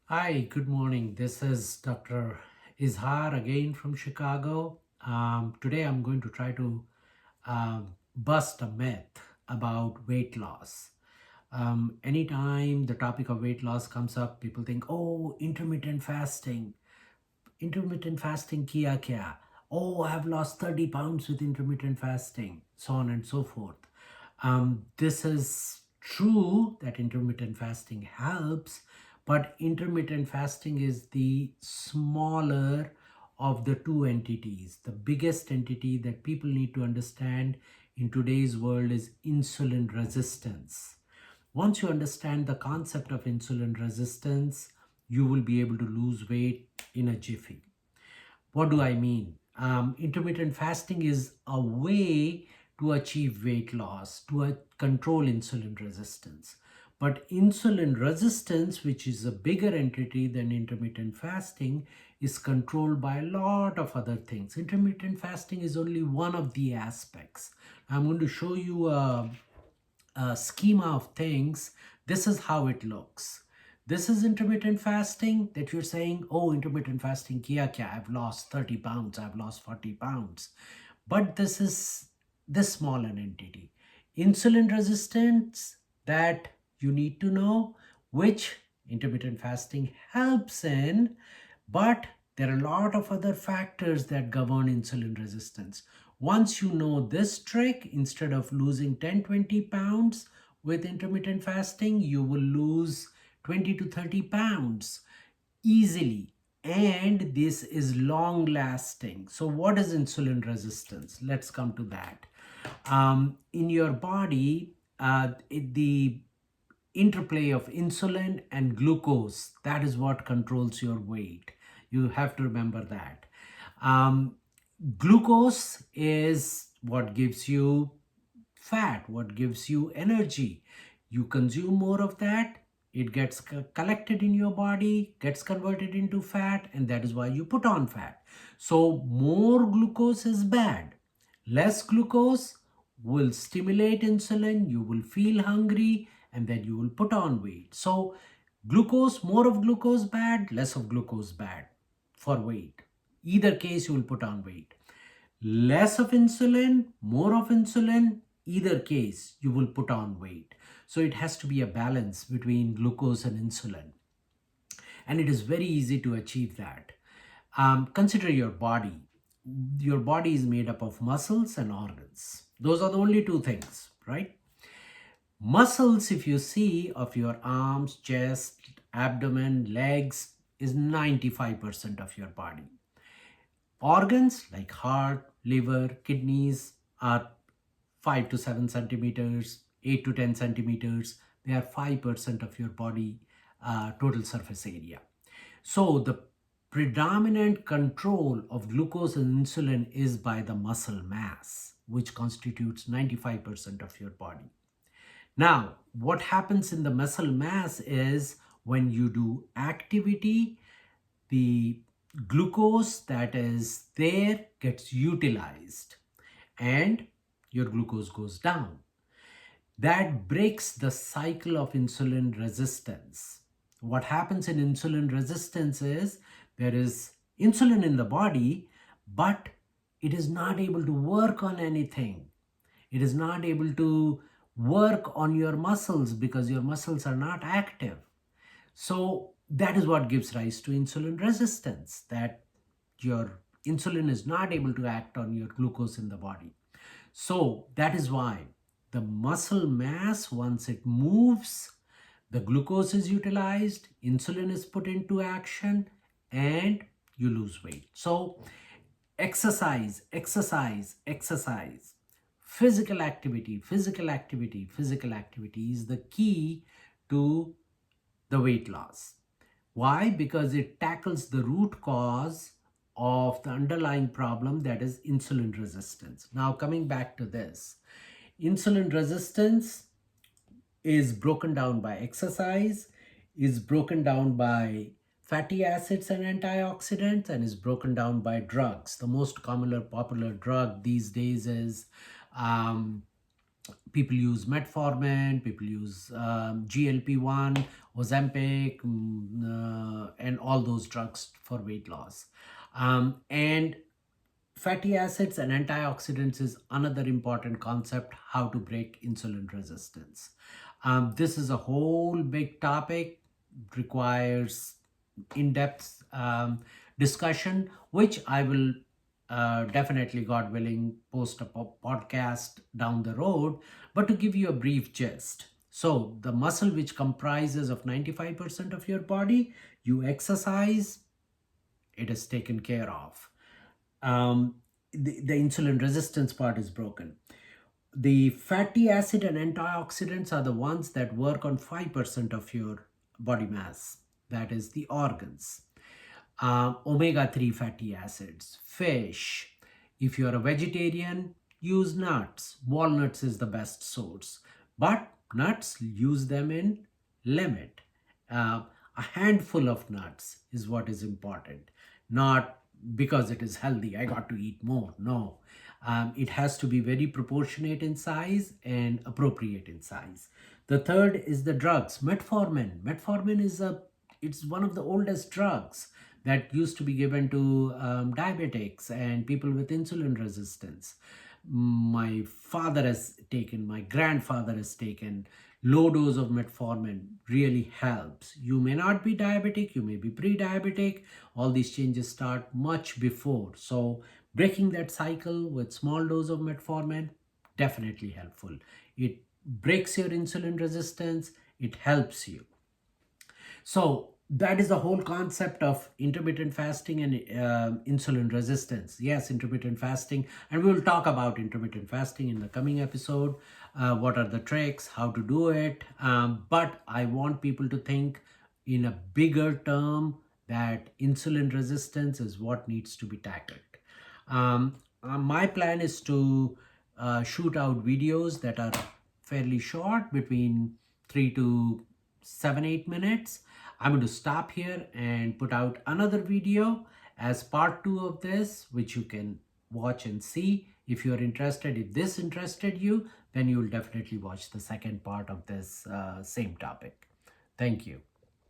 Hi, good morning. This is Dr. Izhar again from Chicago. Today I'm going to try to bust a myth about weight loss. Anytime the topic of weight loss comes up, people think, oh, intermittent fasting. Intermittent fasting kiya kya? Oh, I have lost 30 pounds with intermittent fasting, so on and so forth. This is true that intermittent fasting helps, but intermittent fasting is the smaller of the two entities. The biggest entity that people need to understand in today's world is insulin resistance. Once you understand the concept of insulin resistance, you will be able to lose weight in a jiffy. What do I mean? Intermittent fasting is a way to achieve weight loss, to control insulin resistance. But insulin resistance, which is a bigger entity than intermittent fasting, is controlled by a lot of other things. Intermittent fasting is only one of the aspects. I'm going to show you a schema of things. This is how it looks. This is intermittent fasting that you're saying, oh, intermittent fasting, kiya kya, I've lost 30 pounds, I've lost 40 pounds. But this is this small an entity. Insulin resistance, that you need to know, which intermittent fasting helps in, but there are a lot of other factors that govern insulin resistance. Once you know this trick, instead of losing 10-20 pounds with intermittent fasting, you will lose 20 to 30 pounds easily. And this is long lasting. So, what is insulin resistance? Let's come to that. In your body, the interplay of insulin and glucose, that is what controls your weight. You have to remember that. um, Glucose is what gives you fat, what gives you energy. You consume more of that, it gets collected in your body, gets converted into fat, and that is why you put on fat. So more glucose is bad. Less glucose will stimulate insulin, you will feel hungry, and then you will put on weight. So glucose, more of glucose bad, less of glucose bad for weight. Either case, you will put on weight. Less of insulin, more of insulin, either case, you will put on weight. So it has to be a balance between glucose and insulin. And it is very easy to achieve that. Consider your body. Your body is made up of muscles and organs. Those are the only two things, right? Muscles, if you see, of your arms, chest, abdomen, legs, is 95% of your body. Organs like heart, liver, kidneys are 5 to 7 centimeters, 8 to 10 centimeters. They are 5% of your body total surface area. So the predominant control of glucose and insulin is by the muscle mass, which constitutes 95% of your body. Now, what happens in the muscle mass is when you do activity, the glucose that is there gets utilized and your glucose goes down. That breaks the cycle of insulin resistance. What happens in insulin resistance is there is insulin in the body, but it is not able to work on anything. It is not able to work on your muscles because your muscles are not active. So that is what gives rise to insulin resistance, that your insulin is not able to act on your glucose in the body. So that is why the muscle mass, once it moves, the glucose is utilized, insulin is put into action, and you lose weight. So exercise, exercise, exercise. Physical activity, physical activity, physical activity is the key to the weight loss. Why? Because it tackles the root cause of the underlying problem, that is insulin resistance. Now, coming back to this, insulin resistance is broken down by exercise, is broken down by fatty acids and antioxidants, and is broken down by drugs. The most common or popular drug these days is um, People use Metformin, people use GLP-1, Ozempic, and all those drugs for weight loss. And fatty acids and antioxidants is another important concept, how to break insulin resistance. This is a whole big topic, requires in-depth discussion, which I will definitely, God willing, post a podcast down the road. But to give you a brief gist, so the muscle which comprises of 95% of your body, you exercise, it is taken care of. The insulin resistance part is broken. The fatty acid and antioxidants are the ones that work on 5% of your body mass, that is the organs. Omega 3 fatty acids, fish. If you're a vegetarian, use nuts. Walnuts is the best source, but nuts, use them in limit. A handful of nuts is what is important, not because it is healthy, I got to eat more. No, it has to be very proportionate in size and appropriate in size. The third is the drugs. Metformin is it's one of the oldest drugs that used to be given to diabetics and people with insulin resistance. My father has taken, my grandfather has taken. Low dose of metformin really helps. You may not be diabetic, you may be pre-diabetic. All these changes start much before. So breaking that cycle with small dose of metformin, definitely helpful. It breaks your insulin resistance, it helps you. So that is the whole concept of intermittent fasting and insulin resistance. Yes, intermittent fasting, and we will talk about intermittent fasting in the coming episode. What are the tricks, how to do it? But I want people to think in a bigger term that insulin resistance is what needs to be tackled. My plan is to shoot out videos that are fairly short, between 3 to 7, 8 minutes. I'm going to stop here and put out another video as part 2 of this, which you can watch and see. If you're interested, if this interested you, then you will definitely watch the second part of this same topic. Thank you.